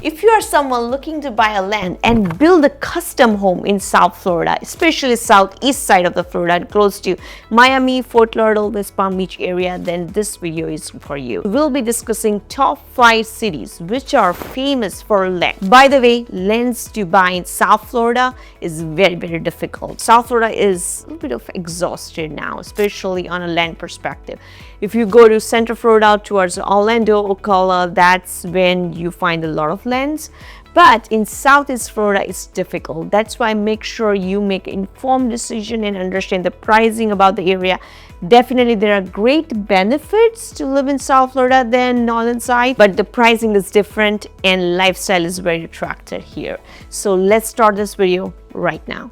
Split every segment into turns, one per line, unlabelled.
If you are someone looking to buy a land and build a custom home in South Florida, especially southeast side of the Florida, close to Miami, Fort Lauderdale, West Palm Beach area, then this video is for you. We'll be discussing top 5 cities which are famous for land. By the way, lands to buy in South Florida is very, very difficult. South Florida is a little bit of exhausted now, especially on a land perspective. If you go to Central Florida towards Orlando, Ocala, that's when you find a lot of lands. But in Southeast Florida, it's difficult. That's why make sure you make an informed decision and understand the pricing about the area. Definitely, there are great benefits to live in South Florida than northern side, but the pricing is different and lifestyle is very attractive here. So let's start this video right now.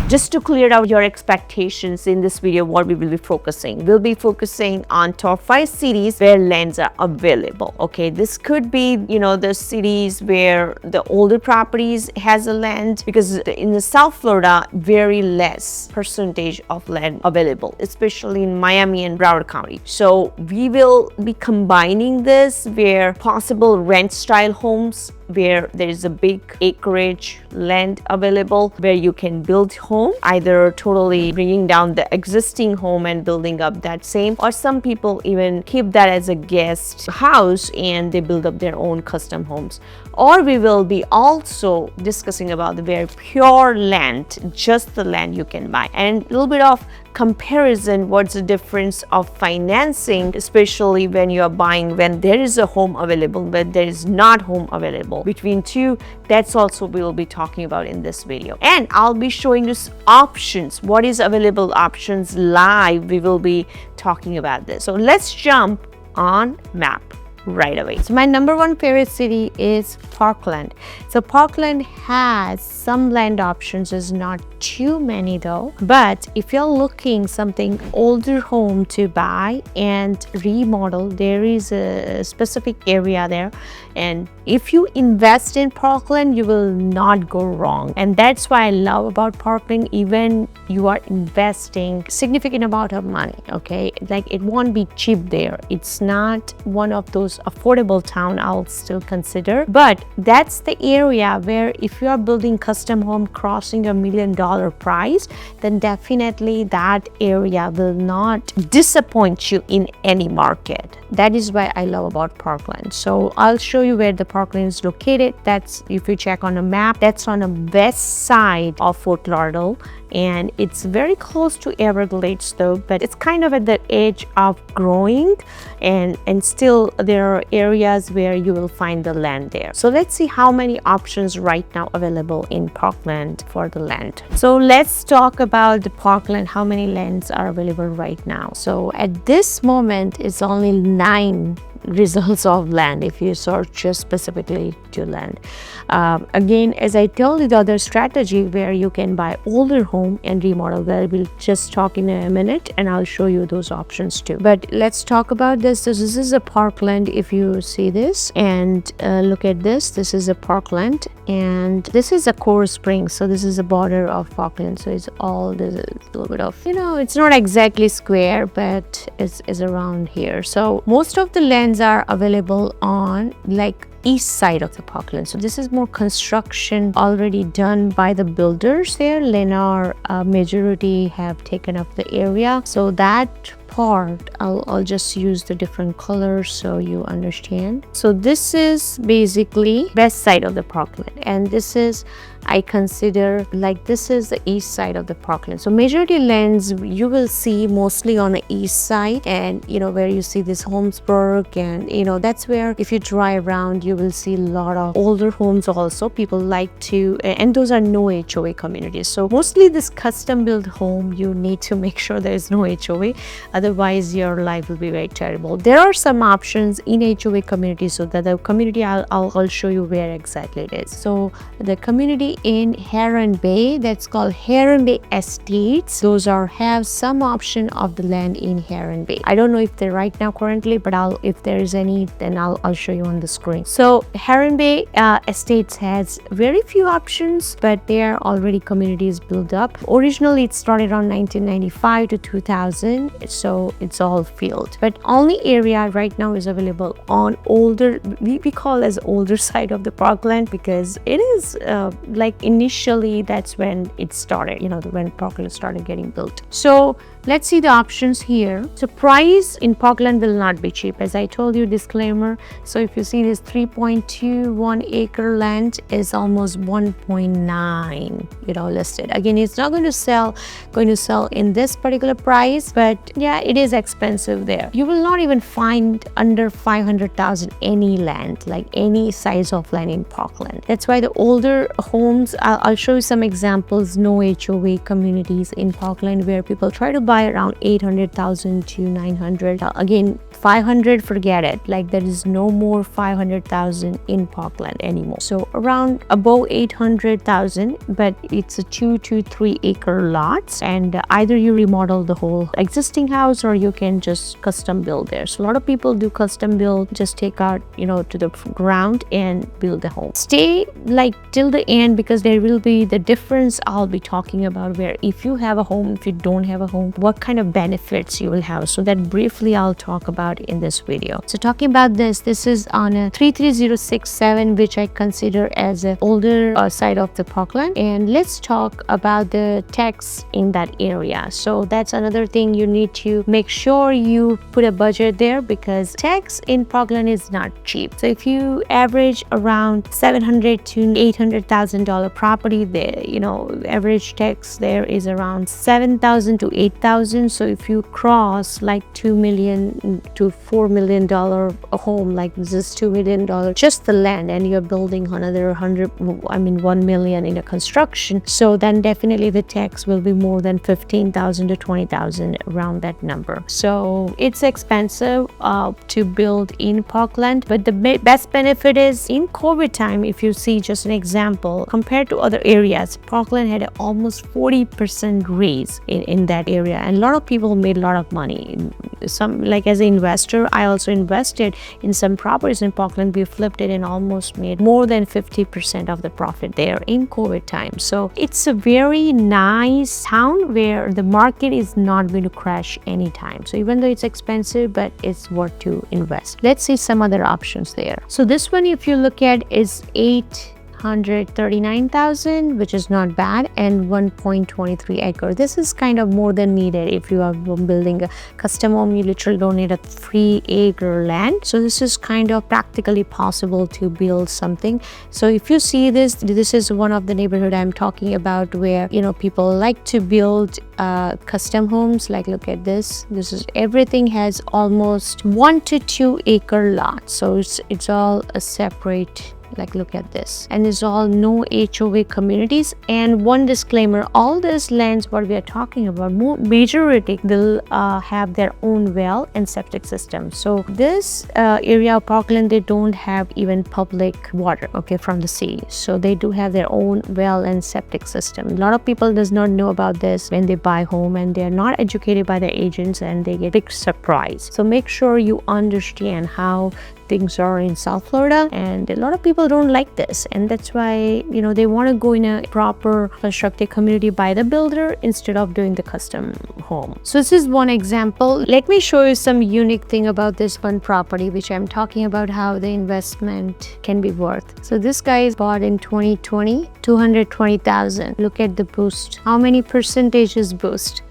Just to clear out your expectations in this video, what we will be focusing. We'll be focusing on top 5 cities where lands are available. Okay, this could be, the cities where the older properties has a land, because in the South Florida, very less percentage of land available, especially in Miami and Broward County. So we will be combining this where possible rent style homes, where there is a big acreage land available where you can build home, either totally bringing down the existing home and building up that same, or some people even keep that as a guest house and they build up their own custom homes. Or we will be also discussing about the very pure land, just the land you can buy, and a little bit of comparison, what's the difference of financing, especially when you are buying when there is a home available but there is not home available. Between two, that's also we will be talking about in this video. And I'll be showing you options, what is available options live. We will be talking about this. So let's jump on map right away. So my number 1 favorite city is Parkland. So Parkland has some land options, is not too many though, but if you're looking something older home to buy and remodel, there is a specific area there, and if you invest in Parkland, you will not go wrong. And that's why I love about Parkland. Even you are investing significant amount of money, okay, like it won't be cheap there. It's not one of those affordable town I'll still consider, but that's the area where if you are building custom home crossing $1 million price, then definitely that area will not disappoint you in any market. That is why I love about Parkland. So I'll show you where the Parkland is located. That's, if you check on a map, that's on the west side of Fort Lauderdale, and it's very close to Everglades though, but it's kind of at the edge of growing, and still there are areas where you will find the land there. So let's see how many options right now available in Parkland for the land. So let's talk about the Parkland, how many lands are available right now. So at this moment it's only 9 results of land if you search just specifically to land. Again, as I told you, the other strategy where you can buy older home and remodel, that we'll just talk in a minute, and I'll show you those options too. But let's talk about this. This is a Parkland. If you see this and look at this, this is a Parkland, and this is a Core Springs. So this is the border of Parkland. So it's all there's a little bit of, it's not exactly square, but it's around here. So most of the lands are available on like east side of the Parkland. So this is more construction already done by the builders there. Lennar majority have taken up the area. So that part I'll just use the different colors so you understand. So this is basically west side of the Parkland, and this is, I consider, like this is the east side of the Parkland. So majority lands you will see mostly on the east side, and where you see this Holmesburg, and that's where if you drive around you will see a lot of older homes also. People like to, and those are no HOA communities. So mostly this custom built home, you need to make sure there is no HOA, otherwise your life will be very terrible. There are some options in HOA communities, so that the community I'll show you where exactly it is. So the community in Heron Bay, that's called Heron Bay Estates, those have some option of the land in Heron Bay. I don't know if they're right now currently, but if there is any, then I'll show you on the screen. So Heron Bay Estates has very few options, but there are already communities built up. Originally it started around 1995 to 2000, so so it's all field. But only area right now is available on older, we call as older side of the parkland, because it is like initially that's when it started, when parkland started getting built. So let's see the options here. So price in parkland will not be cheap, as I told you, disclaimer. So if you see this 3.21 acre land is almost 1.9 listed. Again, it's not going to sell in this particular price, but yeah, it is expensive there. You will not even find under 500,000 any land, like any size of land in parkland. That's why the older homes, I'll show you some examples, no HOA communities in parkland where people try to buy around 800,000 to 900. Again, 500, forget it. Like there is no more 500,000 in parkland anymore. So around above 800,000, but it's a 2 to 3 acre lots, and either you remodel the whole existing house or you can just custom build there. So a lot of people do custom build, just take out to the ground and build the home. Stay like till the end, because there will be the difference I'll be talking about, where if you have a home, if you don't have a home, what kind of benefits you will have. So that briefly I'll talk about in this video. So talking about this is on a 33067, which I consider as an older side of the parkland. And let's talk about the tax in that area. So that's another thing you need to make sure you put a budget there, because tax in parkland is not cheap. So if you average around $700,000 to $800,000 property there, average tax there is around $7,000 to $8,000. So if you cross like $2 million to $4 million a home, like this is $2 million just the land, and you're building another 1 million in a construction, so then definitely the tax will be more than 15,000 to 20,000, around that number. So it's expensive to build in parkland, but the best benefit is in COVID time. If you see just an example, compared to other areas, parkland had almost 40% raise in that area, and a lot of people made a lot of money. Some, like as an investor, I also invested in some properties in parkland. We flipped it and almost made more than 50% of the profit there in COVID time. So it's a very nice town where the market is not going to crash anytime. So even though it's expensive, but it's worth to invest. Let's see some other options there. So this one, if you look at, is 839,000, which is not bad, and 1.23 acre. This is kind of more than needed. If you are building a custom home, you literally don't need a 3 acre land. So this is kind of practically possible to build something. So if you see this is one of the neighborhood I'm talking about, where people like to build custom homes. Like look at this is everything has almost 1 to 2 acre lots. So it's all a separate, like look at this, and it's all no HOA communities. And one disclaimer, all these lands what we are talking about, majority will have their own well and septic system. So this area of parkland, they don't have even public water from the city, so they do have their own well and septic system. A lot of people does not know about this when they buy home, and they are not educated by their agents, and they get big surprise. So make sure you understand how things are in South Florida, and a lot of people don't like this, and that's why they want to go in a proper constructed community by the builder instead of doing the custom home. So this is one example. Let me show you some unique thing about this one property, which I'm talking about how the investment can be worth. So this guy is bought in 2020, 220,000. Look at the boost. How many percentages boost?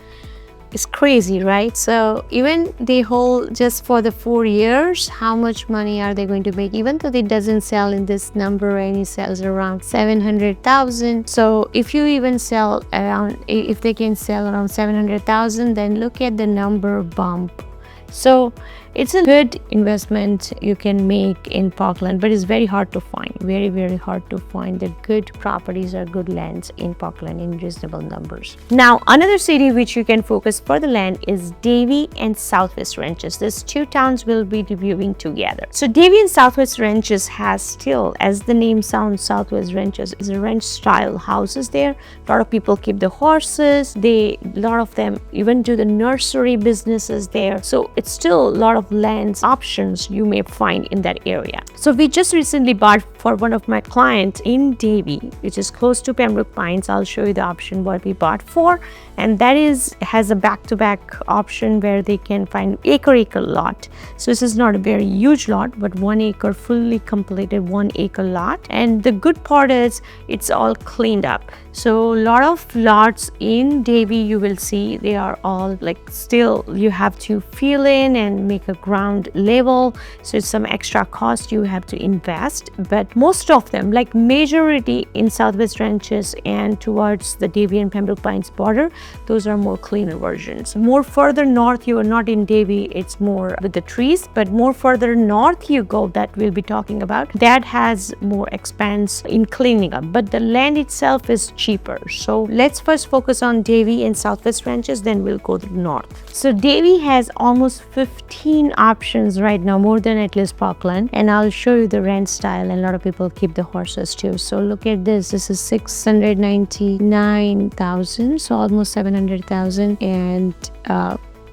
It's crazy, right? So even they hold just for the 4 years, how much money are they going to make? Even though it doesn't sell in this number, and it sells around 700,000. So if you even sell around, if they can sell around 700,000, then look at the number bump. So it's a good investment you can make in parkland, but it's very hard to find, very, very hard to find the good properties or good lands in parkland in reasonable numbers. Now, another city which you can focus for the land is Davie and Southwest Ranches. These two towns will be reviewing together. So Davie and Southwest Ranches has still, as the name sounds, Southwest Ranches is a ranch style houses there. A lot of people keep the horses. A lot of them even do the nursery businesses there. So it's still a lot of lands options you may find in that area. So we just recently bought for one of my clients in Davie, which is close to Pembroke Pines. I'll show you the option what we bought for, and that has a back-to-back option where they can find acre lot. So this is not a very huge lot, but 1 acre, fully completed 1 acre lot. And the good part is it's all cleaned up. So a lot of lots in Davie, you will see they are all like still you have to fill in and make a ground level. So it's some extra cost you have to invest. But most of them, like majority in Southwest Ranches and towards the Davie and Pembroke Pines border, those are more cleaner versions. More further north, you are not in Davie, it's more with the trees, but more further north you go, that we'll be talking about, that has more expense in cleaning up, but the land itself is cheaper. So let's first focus on Davie and Southwest Ranches, then we'll go to the north. So Davie has almost 15 options right now, more than at least Parkland, and I'll show you the rent style, and a lot of people keep the horses too. So look at this is 699,000, so almost 700,000. And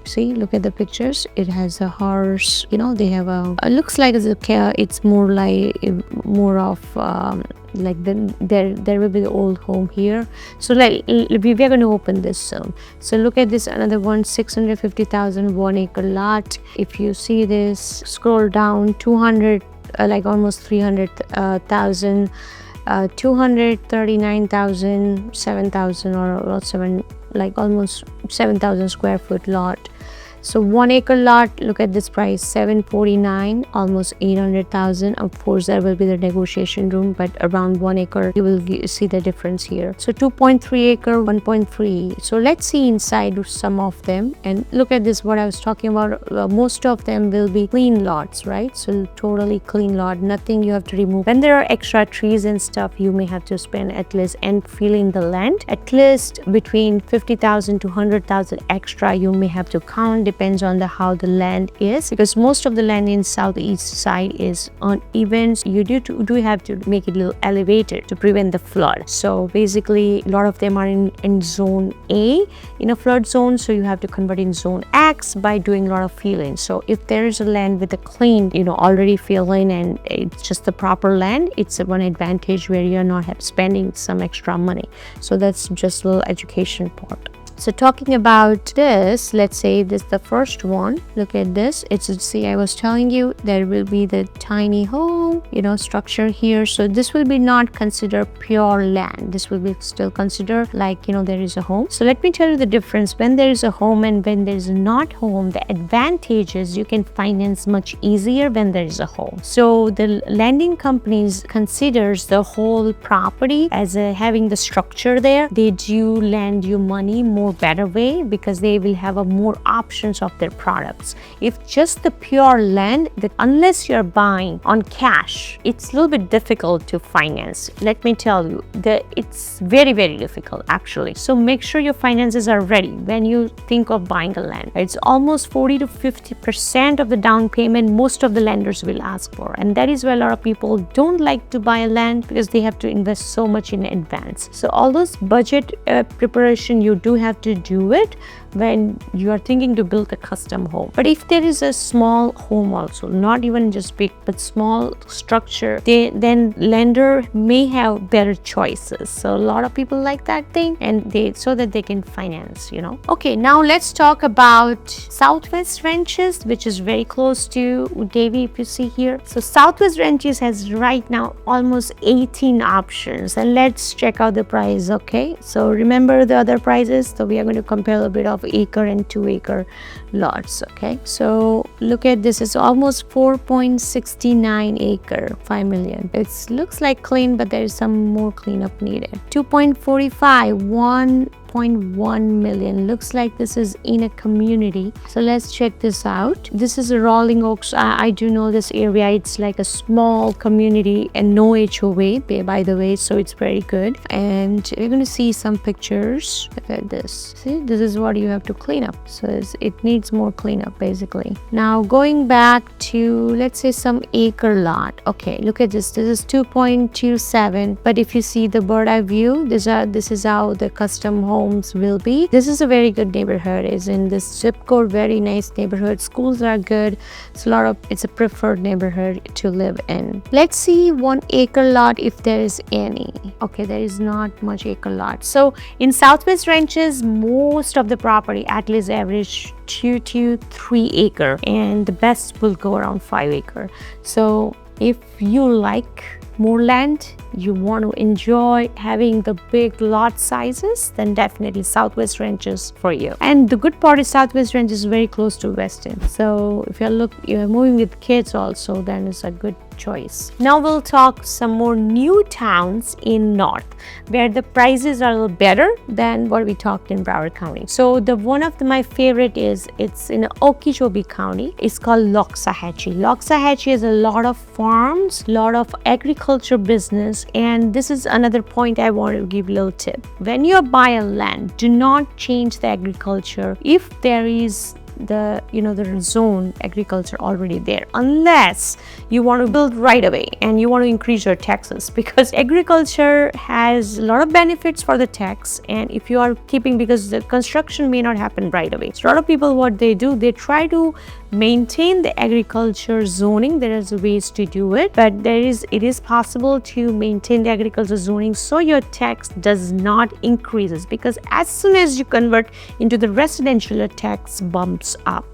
see, look at the pictures, it has a horse, you know, they have a looks like it's more like more of like there will be the old home here. So like we are going to open this soon. So look at this, another one, 650,000, 1 acre lot. If you see this, scroll down, 200 like almost 300,000, 239,000, 7,000 or 7, like almost 7,000 square foot lot. So 1 acre lot, look at this price, 749, almost 800,000. Of course, there will be the negotiation room, but around 1 acre, you will see the difference here. So 2.3 acre, 1.3. So let's see inside some of them. And look at this, what I was talking about. Most of them will be clean lots, right? So totally clean lot, nothing you have to remove. When there are extra trees and stuff, you may have to spend at least, and fill in the land, at least between 50,000 to 100,000 extra you may have to count. Depends on how the land is, because most of the land in southeast side is uneven. You do have to make it a little elevated to prevent the flood. So basically a lot of them are in zone A, in a flood zone, so you have to convert in zone X by doing a lot of fill-in. So if there is a land with a clean, you know, already fill-in and it's just the proper land, it's one advantage where you're not spending some extra money. So that's just a little education part. So talking about this, let's say this is the first one. Look at this. See, I was telling you there will be the tiny home, you know, structure here. So this will be not considered pure land. This will be still considered like, you know, there is a home. So let me tell you the difference when there is a home and when there is not home. The advantage is you can finance much easier when there is a home. So the lending companies considers the whole property as having the structure there. They do lend you money more better way because they will have more options of their products. If just the pure land, that unless you're buying on cash, it's a little bit difficult to finance. Let me tell you that it's very, very difficult actually. So make sure your finances are ready when you think of buying a land. It's almost 40 to 50% of the down payment most of the lenders will ask for, and that is why a lot of people don't like to buy a land, because they have to invest so much in advance. So all those budget preparation, you do have to do it when you are thinking to build a custom home. But if there is a small home also, not even just big but small structure, then lender may have better choices. So a lot of people like that thing, and so that they can finance, you know. Okay, now let's talk about Southwest Ranches, which is very close to Davie, if you see here. So Southwest Ranches has right now almost 18 options, and let's check out the price. Okay, so remember the other prices, so we are going to compare a bit of acre and 2 acre lots. Okay, so look at this, it's almost 4.69 acre, 5 million. It looks like clean, but there is some more cleanup needed. 2.45, 1.1 million. Looks like this is in a community. So let's check this out. This is a Rolling Oaks. I do know this area. It's like a small community and no HOA, by the way, so it's very good. And we're going to see some pictures. Look at this. See, this is what you have to clean up. So it needs
needs more cleanup basically. Now going back to, let's say, some acre lot. Okay, look at this. This is 2.27, but if you see the bird eye view, this is how the custom homes will be. This is a very good neighborhood. Is in this zip code, very nice neighborhood. Schools are good. It's a preferred neighborhood to live in. Let's see 1 acre lot if there is any. Okay, there is not much acre lot. So in Southwest Ranches, most of the property at least average 2 to 3 acre, and the best will go around 5 acre. So if you like more land, you want to enjoy having the big lot sizes, then definitely Southwest Ranches for you. And the good part is Southwest Ranches is very close to Weston. So if you're moving with kids also, then it's a good choice. Now we'll talk some more new towns in North where the prices are a little better than what we talked in Broward County. So one of my favorite it's in Okeechobee County. It's called Loxahatchee. Loxahatchee has a lot of farms, lot of agriculture business, and this is another point I want to give a little tip. When you buy a land, do not change the agriculture if there is the zone agriculture already there, unless you want to build right away and you want to increase your taxes, because agriculture has a lot of benefits for the tax. And if you are keeping, because the construction may not happen right away, so a lot of people, what they do, they try to maintain the agriculture zoning. There is ways to do it, but it is possible to maintain the agriculture zoning so your tax does not increases, because as soon as you convert into the residential, your tax bumps up.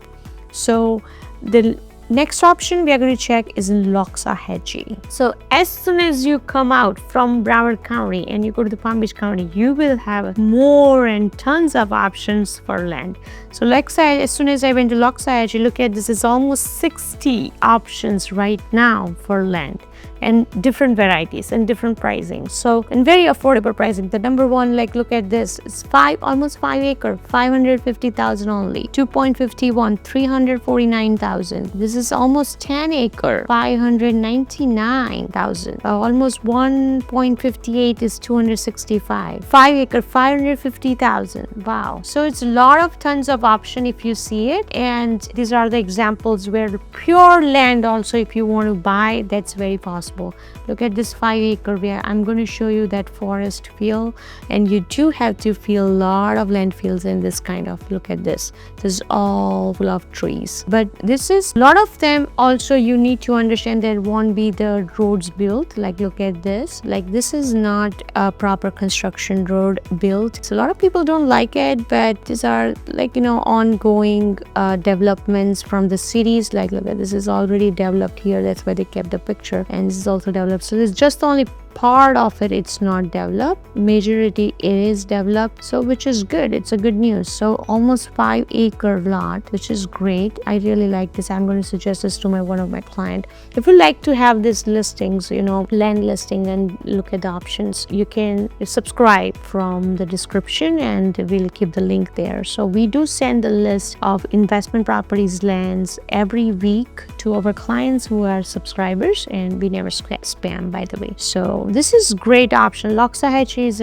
So the next option we are going to check is in Loxahatchee. So as soon as you come out from Broward County and you go to the Palm Beach County, you will have more and tons of options for land. So as soon as I went to Loxahatchee, look at this, is almost 60 options right now for land, and different varieties and different pricing. So, and very affordable pricing. The number one, look at this, it's almost 5 acre, 550,000 only. 2.51, 349,000. This is almost 10 acre, 599,000. Almost 1.58 is 265. 5 acre, 550,000. Wow. So it's a lot of tons of option if you see it. And these are the examples where pure land also, if you want to buy, that's very possible. Look at this 5 acre where I'm going to show you that forest feel, and you do have to feel a lot of land fields in this kind of, look at this. This is all full of trees, but this is a lot of them also. You need to understand there won't be the roads built. Look at this, this is not a proper construction road built. So a lot of people don't like it, but these are ongoing developments from the cities. Look at this, is already developed here. That's why they kept the picture, and this is also developed. So it's just only part of it's not developed. Majority it is developed, so which is good. It's a good news. So almost 5 acre lot, which is great. I really like this. I'm going to suggest this to one of my client. If you like to have these listings, land listing, and look at the options, you can subscribe from the description and we'll keep the link there. So we do send the list of investment properties lands every week to our clients who are subscribers, and we never spam, by the way. So this is great option. Loxahatchee is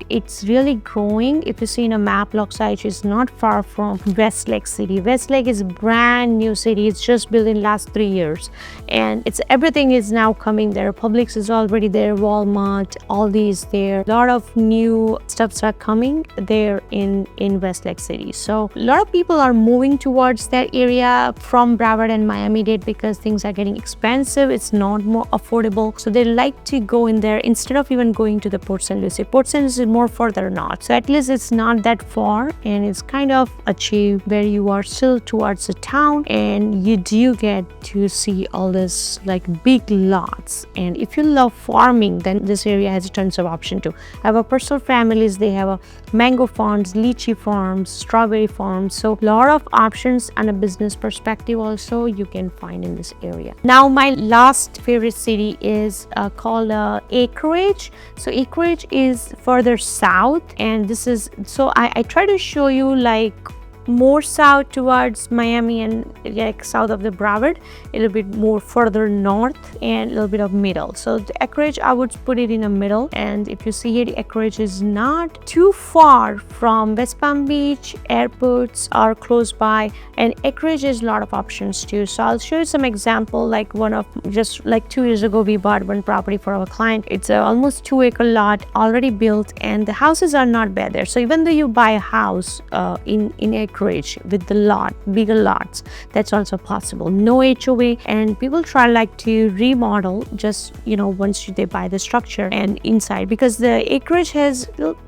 it's really growing. If you see in a map, Loxahatchee is not far from Westlake City. Westlake is a brand new city. It's just built in last 3 years, and everything is now coming there. Publix is already there, Walmart, all these there. A lot of new stuffs are coming there in Westlake City. So a lot of people are moving towards that area from Broward and Miami-Dade because things are getting expensive. It's not more affordable, so they like to go in there instead of even going to the Port St. Lucie. Port St. Lucie is more further north, so at least it's not that far, and it's kind of achieved where you are still towards the town, and you do get to see all this big lots. And if you love farming, then this area has tons of option too. I have a personal families, they have a mango farms, lychee farms, strawberry farms. So a lot of options and a business perspective also you can find in this area. Now my last favorite city is called Acreage. So Acreage is further south, and this is, so I try to show you more south towards Miami and like south of the Broward, a little bit more further north, and a little bit of middle. So the acreage, I would put it in the middle. And if you see it, acreage is not too far from West Palm Beach, airports are close by, and acreage is a lot of options too. So I'll show you some example. Like just like 2 years ago, we bought one property for our client. It's a almost 2-acre lot already built, and the houses are not bad there. So even though you buy a house in acreage with the lot, bigger lots, that's also possible. No HOA, and people try like to remodel just once they buy the structure and inside, because the acreage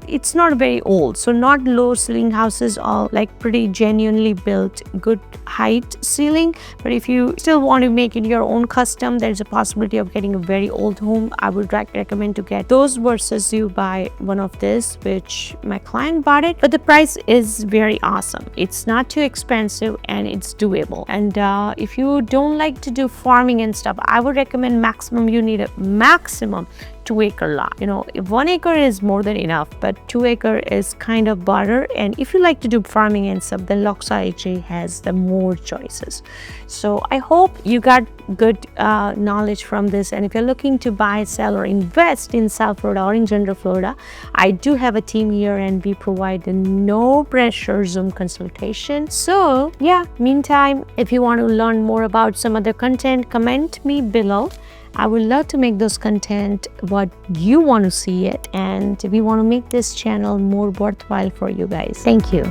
it's not very old, so not low ceiling houses, all like pretty genuinely built, good height ceiling. But if you still want to make it your own custom, there's a possibility of getting a very old home. I would recommend to get those versus you buy one of this, which my client bought it, but the price is very awesome. It's not too expensive and it's doable. And if you don't like to do farming and stuff, I would recommend maximum you need a maximum 2-acre lot. If 1 acre is more than enough, but 2 acre is kind of butter. And if you like to do farming and stuff, then Loxa HA has the more choices. So I hope you got good knowledge from this. And if you're looking to buy, sell, or invest in South Florida or in general Florida, I do have a team here, and we provide the no pressure Zoom consultation. So yeah, meantime, if you want to learn more about some other content, comment me below. I would love to make those content what you want to see it, and we want to make this channel more worthwhile for you guys. Thank you.